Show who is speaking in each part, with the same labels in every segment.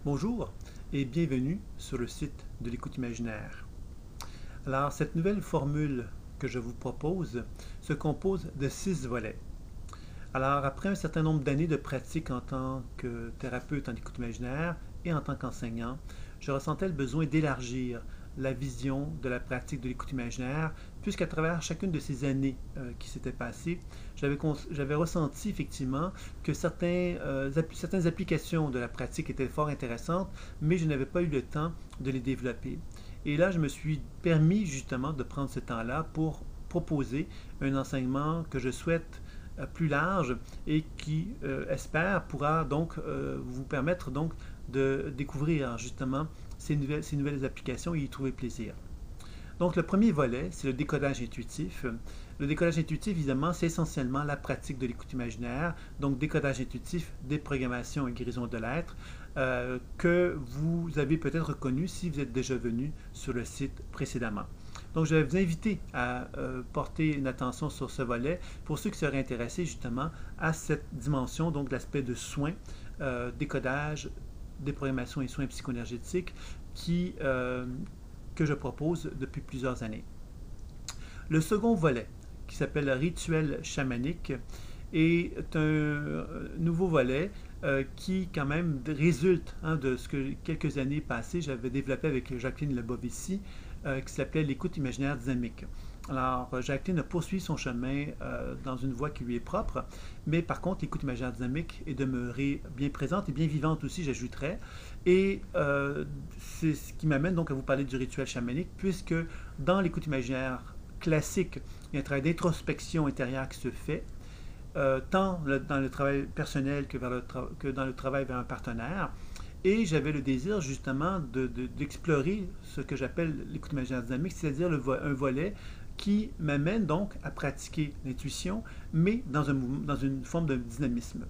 Speaker 1: Bonjour et bienvenue sur le site de l'écoute imaginaire. Alors, cette nouvelle formule que je vous propose se compose de 6 volets. Alors, après un certain nombre d'années de pratique en tant que thérapeute en écoute imaginaire et en tant qu'enseignant, je ressentais le besoin d'élargir la vision de la pratique de l'écoute imaginaire, puisqu'à travers chacune de ces années qui s'étaient passées, j'avais ressenti effectivement que certaines applications de la pratique étaient fort intéressantes, mais je n'avais pas eu le temps de les développer. Et là, je me suis permis justement de prendre ce temps-là pour proposer un enseignement que je souhaite plus large et qui, espère, pourra donc vous permettre donc de découvrir justement ces nouvelles applications et y trouver plaisir. Donc le premier volet, c'est le décodage intuitif. Le décodage intuitif, évidemment, c'est essentiellement la pratique de l'écoute imaginaire, donc décodage intuitif, déprogrammation et guérison de l'être, que vous avez peut-être reconnu si vous êtes déjà venu sur le site précédemment. Donc, je vais vous inviter à porter une attention sur ce volet pour ceux qui seraient intéressés justement à cette dimension, donc l'aspect de soins, décodage, déprogrammation et soins psychoénergétiques que je propose depuis plusieurs années. Le second volet, qui s'appelle le rituel chamanique, est un nouveau volet qui quand même résulte de ce que quelques années passées j'avais développé avec Jacqueline Lebovici, qui s'appelait l'écoute imaginaire dynamique. Alors, Jacqueline a poursuivi son chemin dans une voie qui lui est propre, mais par contre, l'écoute imaginaire dynamique est demeurée bien présente et bien vivante aussi, j'ajouterais. Et c'est ce qui m'amène donc à vous parler du rituel chamanique, puisque dans l'écoute imaginaire classique, il y a un travail d'introspection intérieure qui se fait, tant dans le travail personnel que dans le travail vers un partenaire. Et j'avais le désir justement d'explorer ce que j'appelle l'écoute imaginaire dynamique, c'est-à-dire un volet qui m'amène donc à pratiquer l'intuition, mais dans une forme de dynamisme.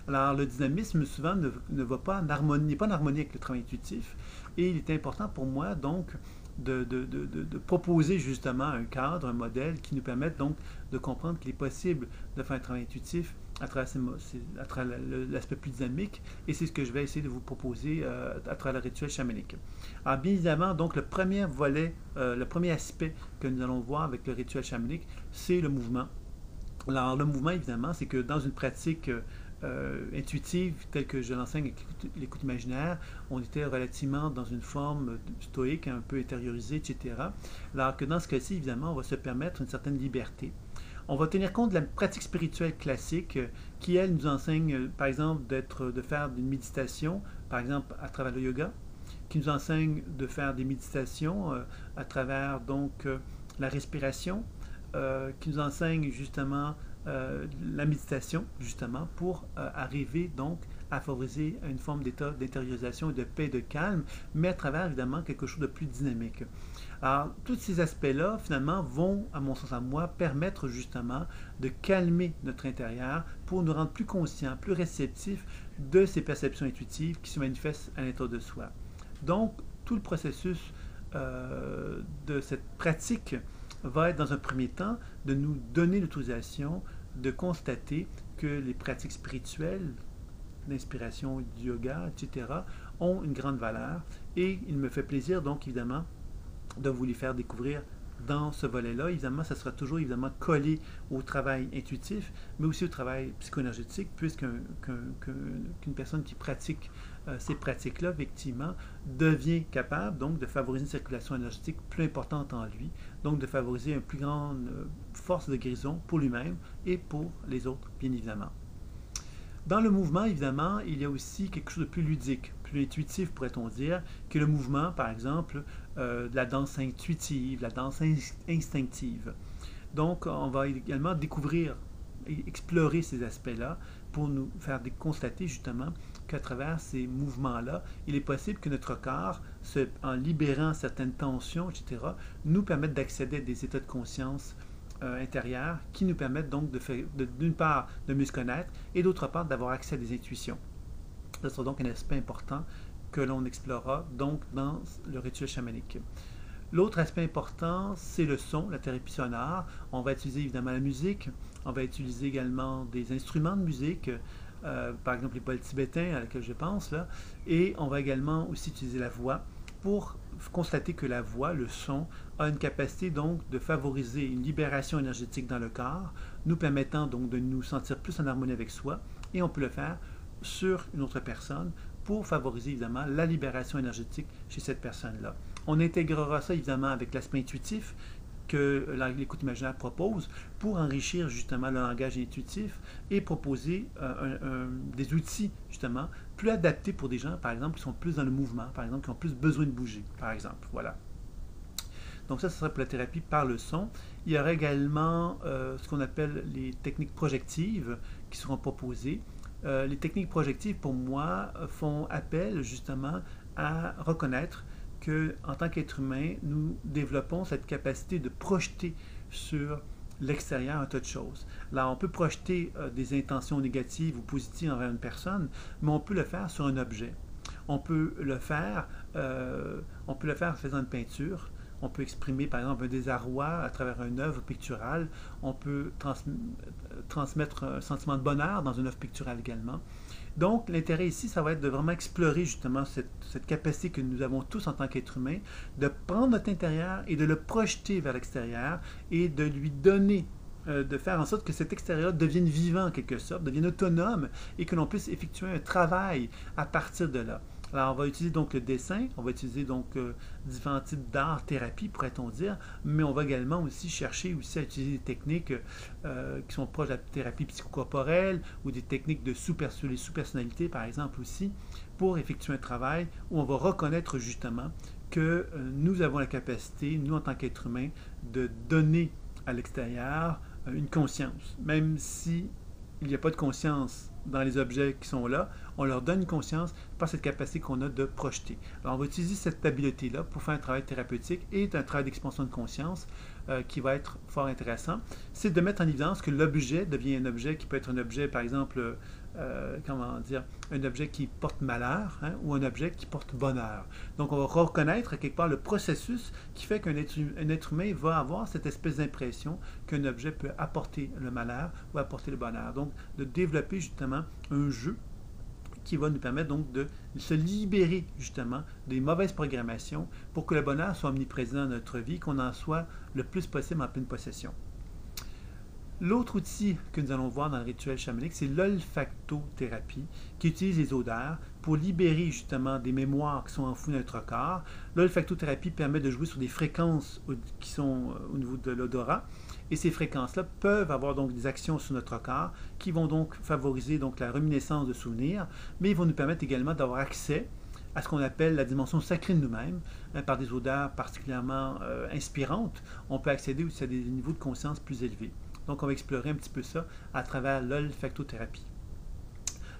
Speaker 1: Alors, le dynamisme, souvent, ne va pas en harmonie, n'est pas en harmonie avec le travail intuitif. Et il est important pour moi, donc, de proposer justement un cadre, un modèle qui nous permette donc de comprendre qu'il est possible de faire un travail intuitif à travers l'aspect plus dynamique. Et c'est ce que je vais essayer de vous proposer à travers le rituel chamanique. Alors, bien évidemment, donc, le premier volet, le premier aspect que nous allons voir avec le rituel chamanique, c'est le mouvement. Alors, le mouvement, évidemment, c'est que dans une pratique intuitive, telle que je l'enseigne avec l'écoute imaginaire, on était relativement dans une forme stoïque, un peu intériorisée, etc. Alors que dans ce cas-ci, évidemment, on va se permettre une certaine liberté. On va tenir compte de la pratique spirituelle classique qui, elle, nous enseigne, par exemple, de faire une méditation, par exemple, à travers le yoga, qui nous enseigne de faire des méditations à travers, donc, la respiration, qui nous enseigne justement la méditation, justement, pour arriver donc à favoriser une forme d'état d'intériorisation et de paix, de calme, mais à travers évidemment quelque chose de plus dynamique. Alors, tous ces aspects-là, finalement, vont, à mon sens à moi, permettre justement de calmer notre intérieur pour nous rendre plus conscients, plus réceptifs de ces perceptions intuitives qui se manifestent à l'intérieur de soi. Donc, tout le processus de cette pratique va être dans un premier temps de nous donner l'autorisation de constater que les pratiques spirituelles, l'inspiration du yoga, etc., ont une grande valeur et il me fait plaisir donc évidemment de vous les faire découvrir dans ce volet-là. Évidemment, ça sera toujours évidemment collé au travail intuitif, mais aussi au travail psychoénergétique, puisqu'une personne qui pratique ces pratiques-là, effectivement, devient capable donc de favoriser une circulation énergétique plus importante en lui, donc de favoriser une plus grande force de guérison pour lui-même et pour les autres, bien évidemment. Dans le mouvement, évidemment, il y a aussi quelque chose de plus ludique, plus intuitif, pourrait-on dire, que le mouvement, par exemple, de la danse intuitive, la danse instinctive. Donc, on va également découvrir et explorer ces aspects-là pour nous faire constater justement qu'à travers ces mouvements-là, il est possible que notre corps, en libérant certaines tensions, etc., nous permette d'accéder à des états de conscience intérieures qui nous permettent donc d'une part de mieux se connaître et d'autre part d'avoir accès à des intuitions. Ce sera donc un aspect important que l'on explorera donc dans le rituel chamanique. L'autre aspect important, c'est le son, la thérapie sonore. On va utiliser évidemment la musique, on va utiliser également des instruments de musique, par exemple les bols tibétains à laquelle je pense, là, et on va également aussi utiliser la voix pour constater que la voix, le son, a une capacité donc de favoriser une libération énergétique dans le corps, nous permettant donc de nous sentir plus en harmonie avec soi, et on peut le faire sur une autre personne pour favoriser évidemment la libération énergétique chez cette personne-là. On intégrera ça évidemment avec l'aspect intuitif que l'écoute imaginaire propose pour enrichir justement le langage intuitif et proposer des outils justement plus adaptés pour des gens, par exemple, qui sont plus dans le mouvement, par exemple, qui ont plus besoin de bouger, par exemple. Voilà. Donc ça, ce serait pour la thérapie par le son. Il y aura également ce qu'on appelle les techniques projectives qui seront proposées. Les techniques projectives, pour moi, font appel justement à reconnaître qu'en tant qu'être humain, nous développons cette capacité de projeter sur l'extérieur un tas de choses. Là, on peut projeter des intentions négatives ou positives envers une personne, mais on peut le faire sur un objet. On peut le faire en faisant une peinture. On peut exprimer, par exemple, un désarroi à travers une œuvre picturale. On peut transmettre un sentiment de bonheur dans une œuvre picturale également. Donc, l'intérêt ici, ça va être de vraiment explorer justement cette capacité que nous avons tous en tant qu'être humain, de prendre notre intérieur et de le projeter vers l'extérieur et de lui donner, de faire en sorte que cet extérieur devienne vivant en quelque sorte, devienne autonome et que l'on puisse effectuer un travail à partir de là. Alors, on va utiliser donc le dessin, on va utiliser donc différents types d'art-thérapie, pourrait-on dire, mais on va également aussi chercher aussi à utiliser des techniques qui sont proches de la thérapie psychocorporelle ou des techniques de les sous-personnalités, par exemple, aussi, pour effectuer un travail où on va reconnaître justement que nous avons la capacité, nous en tant qu'être humain, de donner à l'extérieur une conscience, même si il n'y a pas de conscience dans les objets qui sont là, on leur donne une conscience par cette capacité qu'on a de projeter. Alors, on va utiliser cette habileté-là pour faire un travail thérapeutique et un travail d'expansion de conscience qui va être fort intéressant. C'est de mettre en évidence que l'objet devient un objet qui peut être un objet, par exemple, comment dire, un objet qui porte malheur ou un objet qui porte bonheur. Donc, on va reconnaître quelque part le processus qui fait qu'un être humain va avoir cette espèce d'impression qu'un objet peut apporter le malheur ou apporter le bonheur. Donc, de développer justement un jeu qui va nous permettre donc de se libérer justement des mauvaises programmations pour que le bonheur soit omniprésent dans notre vie, qu'on en soit le plus possible en pleine possession. L'autre outil que nous allons voir dans le rituel chamanique, c'est l'olfactothérapie, qui utilise les odeurs pour libérer justement des mémoires qui sont enfouies dans notre corps. L'olfactothérapie permet de jouer sur des fréquences qui sont au niveau de l'odorat, et ces fréquences-là peuvent avoir donc des actions sur notre corps qui vont donc favoriser donc la réminiscence de souvenirs, mais ils vont nous permettre également d'avoir accès à ce qu'on appelle la dimension sacrée de nous-mêmes, par des odeurs particulièrement inspirantes. On peut accéder aussi à des niveaux de conscience plus élevés. Donc, on va explorer un petit peu ça à travers l'olfactothérapie.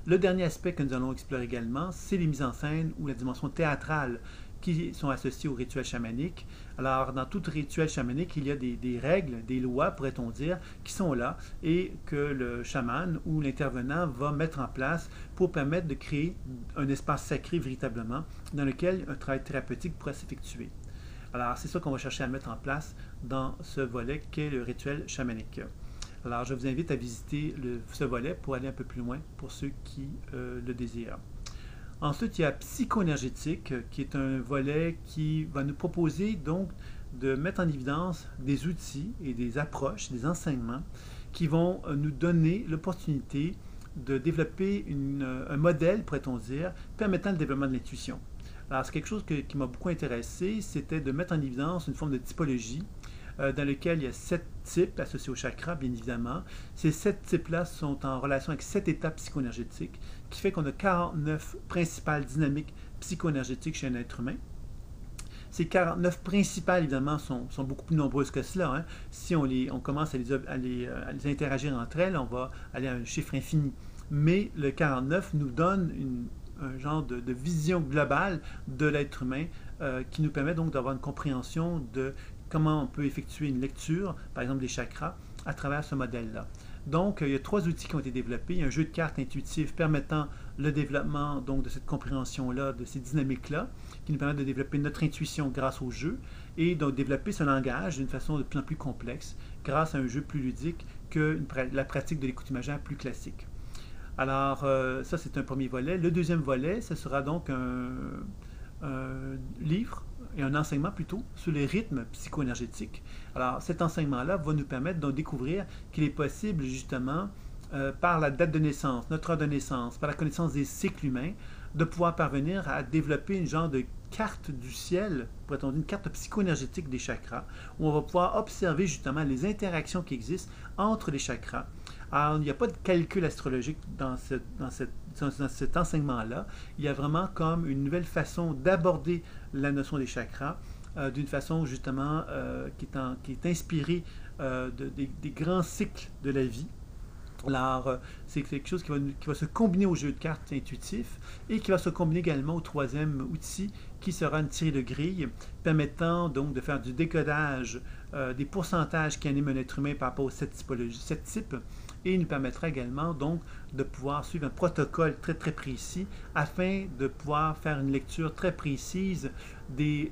Speaker 1: Le dernier aspect que nous allons explorer également, c'est les mises en scène ou la dimension théâtrale qui sont associées au rituel chamanique. Alors, dans tout rituel chamanique, il y a des règles, des lois, pourrait-on dire, qui sont là et que le chaman ou l'intervenant va mettre en place pour permettre de créer un espace sacré véritablement dans lequel un travail thérapeutique pourrait s'effectuer. Alors, c'est ça qu'on va chercher à mettre en place dans ce volet qu'est le rituel chamanique. Alors, je vous invite à visiter ce volet pour aller un peu plus loin pour ceux qui le désirent. Ensuite, il y a psycho-énergétique, qui est un volet qui va nous proposer donc de mettre en évidence des outils et des approches, des enseignements qui vont nous donner l'opportunité de développer un modèle, pourrait-on dire, permettant le développement de l'intuition. Alors, c'est quelque chose qui m'a beaucoup intéressé, c'était de mettre en évidence une forme de typologie dans lequel il y a 7 types associés au chakra, bien évidemment. Ces 7 types-là sont en relation avec 7 étapes psycho-énergétiques, qui fait qu'on a 49 principales dynamiques psycho-énergétiques chez un être humain. Ces 49 principales, évidemment, sont beaucoup plus nombreuses que cela. Si on commence à les interagir entre elles, on va aller à un chiffre infini. Mais le 49 nous donne un genre de vision globale de l'être humain qui nous permet donc d'avoir une compréhension de comment on peut effectuer une lecture, par exemple des chakras, à travers ce modèle-là. Donc, il y a 3 outils qui ont été développés. Il y a un jeu de cartes intuitif permettant le développement donc, de cette compréhension-là, de ces dynamiques-là, qui nous permettent de développer notre intuition grâce au jeu et donc développer ce langage d'une façon de plus en plus complexe grâce à un jeu plus ludique que la pratique de l'écoute imaginaire plus classique. Alors, ça, c'est un premier volet. Le deuxième volet, ce sera donc un livre et un enseignement plutôt sur les rythmes psycho-énergétiques. Alors, cet enseignement-là va nous permettre de découvrir qu'il est possible, justement, par la date de naissance, notre heure de naissance, par la connaissance des cycles humains, de pouvoir parvenir à développer une genre de carte du ciel, pourrait-on dire une carte psycho-énergétique des chakras, où on va pouvoir observer justement les interactions qui existent entre les chakras. Alors, il n'y a pas de calcul astrologique dans cet enseignement-là. Il y a vraiment comme une nouvelle façon d'aborder la notion des chakras, d'une façon justement qui est inspirée des grands cycles de la vie. Alors, c'est quelque chose qui va se combiner au jeu de cartes intuitif et qui va se combiner également au troisième outil qui sera une tirée de grille permettant donc de faire du décodage des pourcentages qui animent un être humain par rapport aux 7 types et il nous permettra également donc de pouvoir suivre un protocole très très précis afin de pouvoir faire une lecture très précise des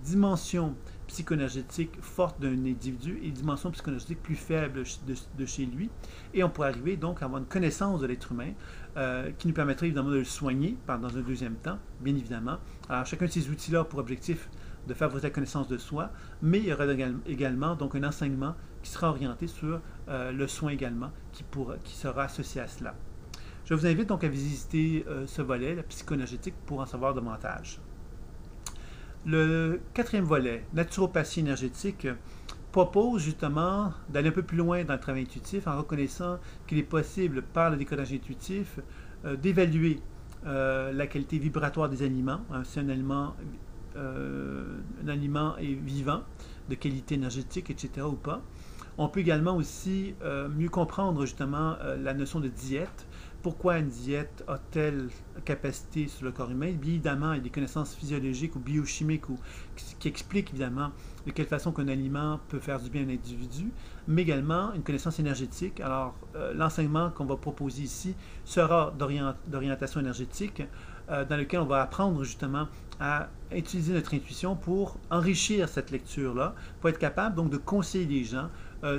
Speaker 1: dimensions psychoénergétiques fortes d'un individu et dimensions psychoénergétiques plus faibles de chez lui. Et on pourrait arriver donc à avoir une connaissance de l'être humain qui nous permettrait évidemment de le soigner dans un deuxième temps, bien évidemment. Alors chacun de ces outils-là a pour objectif de favoriser la connaissance de soi, mais il y aura également donc un enseignement qui sera orienté sur le soin également, qui sera associé à cela. Je vous invite donc à visiter ce volet, la psychoénergétique, pour en savoir davantage. Le quatrième volet, naturopathie énergétique, propose justement d'aller un peu plus loin dans le travail intuitif en reconnaissant qu'il est possible, par le décodage intuitif, d'évaluer la qualité vibratoire des aliments. Si un aliment est vivant, de qualité énergétique, etc. ou pas. On peut également aussi mieux comprendre justement la notion de diète. Pourquoi une diète a-t-elle capacité sur le corps humain? Bien évidemment, il y a des connaissances physiologiques ou biochimiques qui expliquent évidemment de quelle façon qu'un aliment peut faire du bien à un individu, mais également une connaissance énergétique. Alors, l'enseignement qu'on va proposer ici sera d'orientation énergétique, dans lequel on va apprendre justement à utiliser notre intuition pour enrichir cette lecture-là, pour être capable donc de conseiller les gens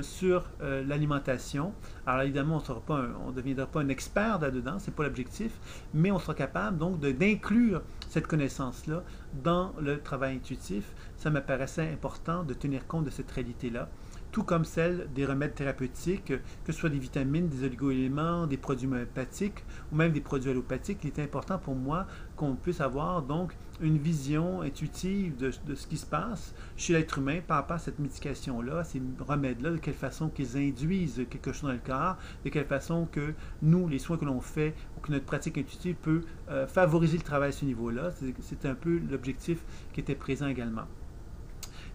Speaker 1: sur l'alimentation. Alors évidemment, on ne deviendra pas un expert là-dedans, ce n'est pas l'objectif, mais on sera capable donc d'inclure cette connaissance-là dans le travail intuitif. Ça me paraissait important de tenir compte de cette réalité-là, tout comme celle des remèdes thérapeutiques, que ce soit des vitamines, des oligo-éléments, des produits homéopathiques ou même des produits allopathiques. Il est important pour moi qu'on puisse avoir donc une vision intuitive de ce qui se passe chez l'être humain par rapport à cette médication-là, à ces remèdes-là, de quelle façon qu'ils induisent quelque chose dans le corps, de quelle façon que nous, les soins que l'on fait ou que notre pratique intuitive peut favoriser le travail à ce niveau-là. C'est un peu l'objectif qui était présent également.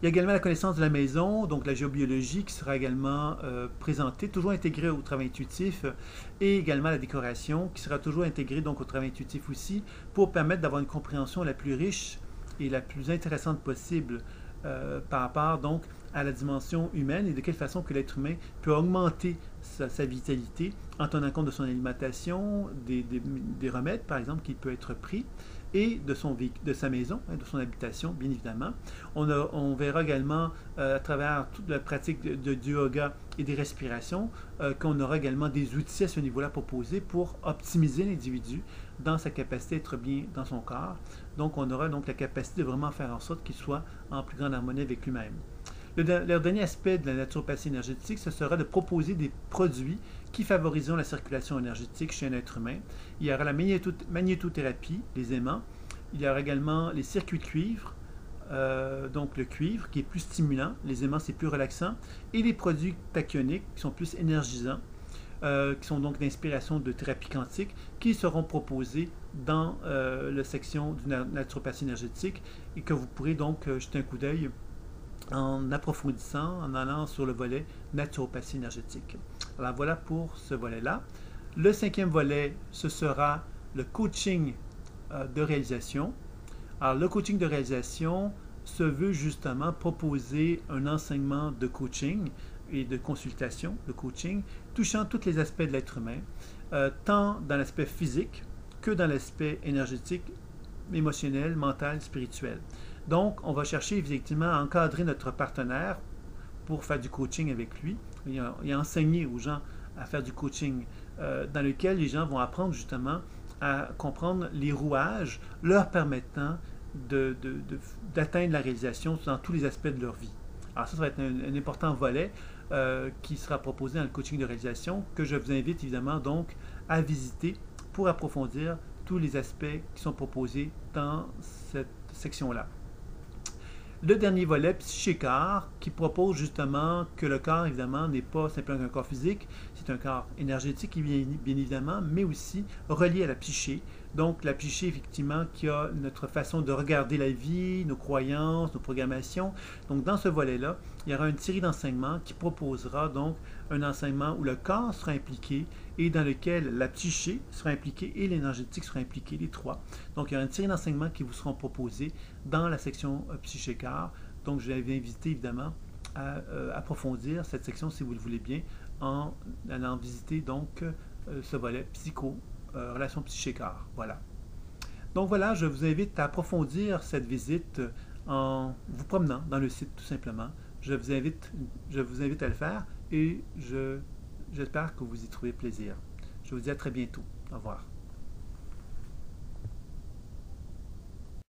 Speaker 1: Il y a également la connaissance de la maison, donc la géobiologie qui sera également présentée, toujours intégrée au travail intuitif, et également la décoration qui sera toujours intégrée donc au travail intuitif aussi, pour permettre d'avoir une compréhension la plus riche et la plus intéressante possible par rapport donc à la dimension humaine et de quelle façon que l'être humain peut augmenter sa vitalité en tenant compte de son alimentation, des remèdes par exemple qui peut être pris, et de sa maison, de son habitation, bien évidemment. On verra également, à travers toute la pratique du yoga et des respirations, qu'on aura également des outils à ce niveau-là proposés pour optimiser l'individu dans sa capacité d'être bien dans son corps. Donc, on aura donc la capacité de vraiment faire en sorte qu'il soit en plus grande harmonie avec lui-même. Le dernier aspect de la naturopathie énergétique, ce sera de proposer des produits qui favoriseront la circulation énergétique chez un être humain. Il y aura la magnétothérapie, les aimants. Il y aura également les circuits de cuivre, donc le cuivre qui est plus stimulant, les aimants c'est plus relaxant, et les produits tachyoniques qui sont plus énergisants, qui sont donc d'inspiration de thérapie quantique, qui seront proposés dans la section de naturopathie énergétique et que vous pourrez donc jeter un coup d'œil en approfondissant, en allant sur le volet naturopathie énergétique. Alors voilà pour ce volet-là. Le cinquième volet, ce sera le coaching de réalisation. Alors le coaching de réalisation se veut justement proposer un enseignement de coaching et de consultation, de coaching, touchant tous les aspects de l'être humain, tant dans l'aspect physique que dans l'aspect énergétique, émotionnel, mental, spirituel. Donc, on va chercher effectivement à encadrer notre partenaire pour faire du coaching avec lui et enseigner aux gens à faire du coaching dans lequel les gens vont apprendre justement à comprendre les rouages leur permettant d'atteindre la réalisation dans tous les aspects de leur vie. Alors ça va être un important volet qui sera proposé dans le coaching de réalisation que je vous invite évidemment donc à visiter pour approfondir tous les aspects qui sont proposés dans cette section-là. Le dernier volet, psyché-corps, qui propose justement que le corps, évidemment, n'est pas simplement un corps physique, c'est un corps énergétique, bien évidemment, mais aussi relié à la psyché. Donc, la psyché, effectivement, qui a notre façon de regarder la vie, nos croyances, nos programmations. Donc, dans ce volet-là, il y aura une série d'enseignements qui proposera donc un enseignement où le corps sera impliqué et dans lequel la psyché sera impliquée et l'énergétique sera impliquée, les trois. Donc, il y aura une série d'enseignements qui vous seront proposés dans la section psyché-corps. Donc, je vais vous inviter évidemment à approfondir cette section, si vous le voulez bien, en allant visiter donc ce volet psycho, relation psyché-corps. Voilà. Donc voilà, je vous invite à approfondir cette visite en vous promenant dans le site tout simplement. Je vous invite à le faire et j'espère que vous y trouvez plaisir. Je vous dis à très bientôt. Au revoir.